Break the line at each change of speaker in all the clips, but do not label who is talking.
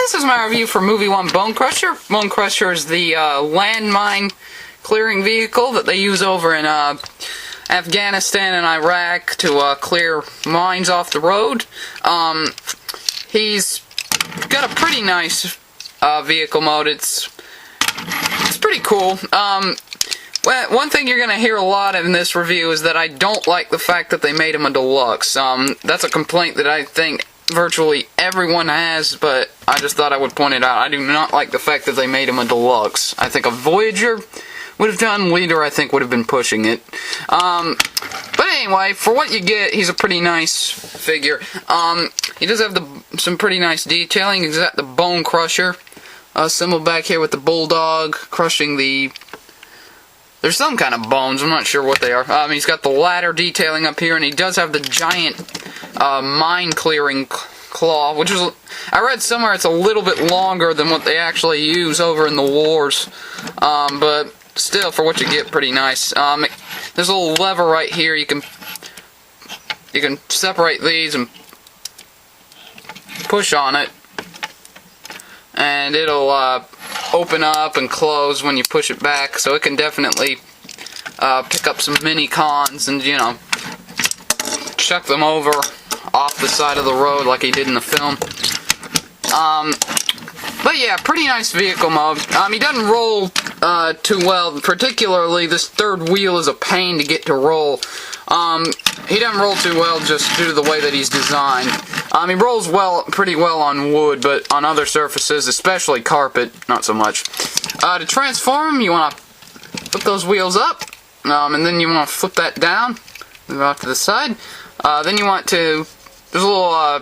this is my review for Movie 1 Bonecrusher. Bonecrusher is the landmine clearing vehicle that they use over in Afghanistan and Iraq to clear mines off the road. He's got a pretty nice vehicle mode. It's pretty cool. One thing you're going to hear a lot in this review is that I don't like the fact that they made him a deluxe. That's a complaint that I think virtually everyone has, but I just thought I would point it out. I do not like the fact that they made him a deluxe. I think a Voyager would have done. Leader, I think, would have been pushing it. But anyway, for what you get, he's a pretty nice figure. He does have some pretty nice detailing. He's got the Bonecrusher symbol back here with the bulldog crushing the... There's some kind of bones, I'm not sure what they are. He's got the ladder detailing up here, and he does have the giant mine-clearing claw, which is... I read somewhere it's a little bit longer than what they actually use over in the wars. But still, for what you get, pretty nice. There's a little lever right here. You can separate these and push on it, and it'll open up and close when you push it back, so it can definitely pick up some mini cons and, you know, chuck them over off the side of the road like he did in the film. But yeah, pretty nice vehicle mode. He doesn't roll too well. Particularly, this third wheel is a pain to get to roll. He doesn't roll too well just due to the way that he's designed. He rolls pretty well on wood, but on other surfaces, especially carpet, not so much. To transform him, you want to flip those wheels up, and then you want to flip that down, move off to the side. Then you want to, there's a little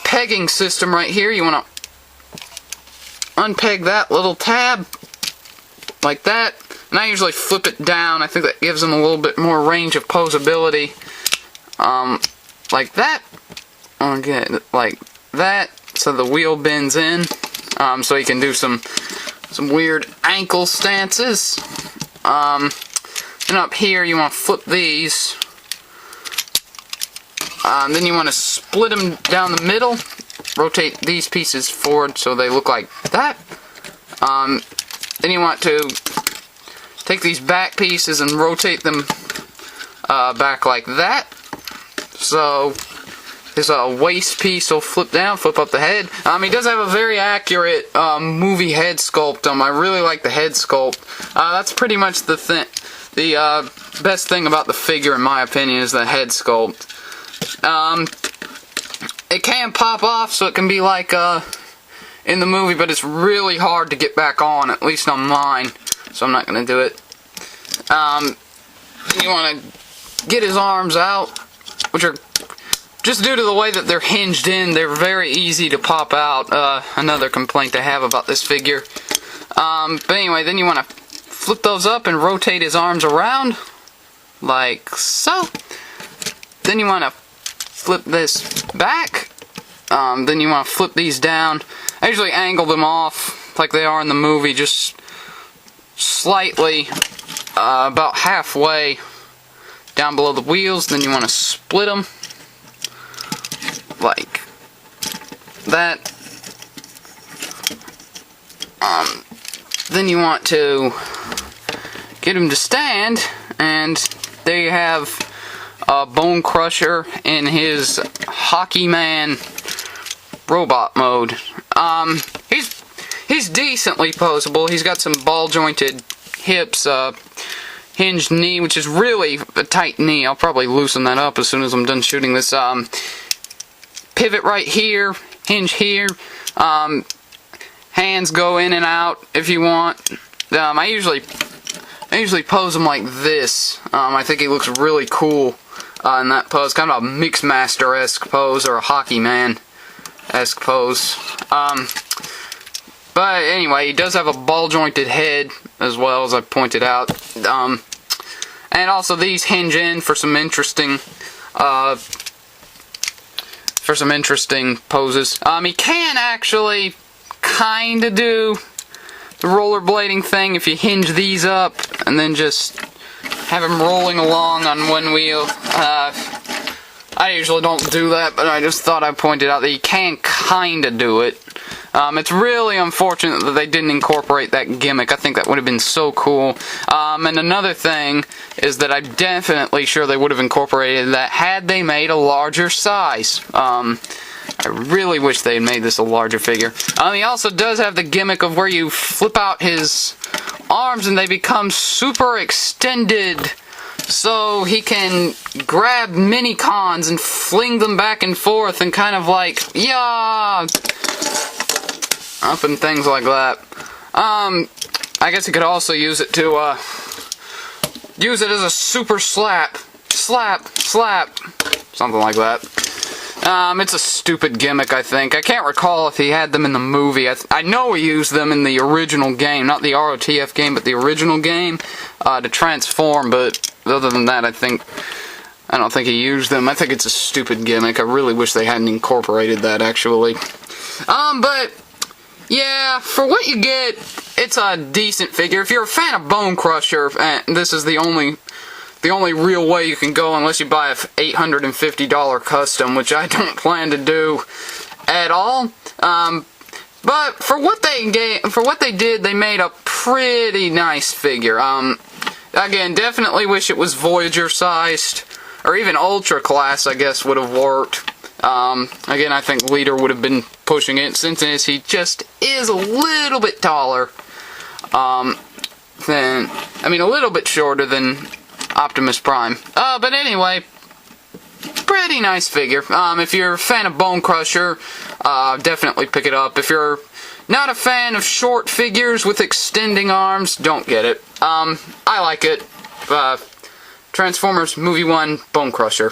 pegging system right here. You want to unpeg that little tab, like that. And I usually flip it down. I think that gives them a little bit more range of posability. Like that. Again, like that. So the wheel bends in. So you can do some weird ankle stances. And up here you want to flip these. Then you want to split them down the middle. Rotate these pieces forward so they look like that. Then you want to take these back pieces and rotate them back like that. So his waist piece will flip down, flip up the head. He does have a very accurate movie head sculpt. I really like the head sculpt. That's pretty much the best thing about the figure, in my opinion, is the head sculpt. It can pop off, so it can be like in the movie, but it's really hard to get back on, at least on mine. So I'm not going to do it. You want to get his arms out, which are, just due to the way that they're hinged in, they're very easy to pop out. Another complaint I have about this figure. But anyway, then you want to flip those up and rotate his arms around, like so. Then you want to flip this back. Then you want to flip these down. I usually angle them off like they are in the movie, just slightly, about halfway down below the wheels. Then you want to split them like that. Then you want to get him to stand, and there you have Bonecrusher in his Hockey Man robot mode. He's decently posable. He's got some ball jointed hips, hinged knee, which is really a tight knee. I'll probably loosen that up as soon as I'm done shooting this. Pivot right here, hinge here. Hands go in and out if you want. I usually pose him like this. I think he looks really cool in that pose. Kind of a Mixmaster-esque pose, or a Hockey Man-esque pose. But anyway, he does have a ball-jointed head, as well, as I pointed out. And also these hinge in for some interesting poses. He can actually kinda do the rollerblading thing if you hinge these up and then just have him rolling along on one wheel. I usually don't do that, but I just thought I'd point it out that you can kinda do it. It's really unfortunate that they didn't incorporate that gimmick. I think that would have been so cool. And another thing is that I'm definitely sure they would have incorporated that had they made a larger size. I really wish they had made this a larger figure. He also does have the gimmick of where you flip out his arms and they become super extended, so he can grab mini cons and fling them back and forth and kind of like, yeah, up and things like that. I guess you could also use it to, use it as a super slap, something like that. It's a stupid gimmick, I think. I can't recall if he had them in the movie. I know he used them in the original game, not the ROTF game, but the original game, to transform, but other than that, I don't think he used them. I think it's a stupid gimmick. I really wish they hadn't incorporated that, actually. But, yeah, for what you get, it's a decent figure. If you're a fan of Bonecrusher, and this is the only real way you can go, unless you buy a $850 custom, which I don't plan to do at all. But for what they did, they made a pretty nice figure. Again, definitely wish it was Voyager sized, or even Ultra class, I guess, would have worked. Again, I think Leader would have been pushing it, since he just is a little bit taller. A little bit shorter than Optimus Prime. But anyway, pretty nice figure. If you're a fan of Bonecrusher, definitely pick it up. If you're not a fan of short figures with extending arms, don't get it. I like it. Transformers Movie 1 Bonecrusher.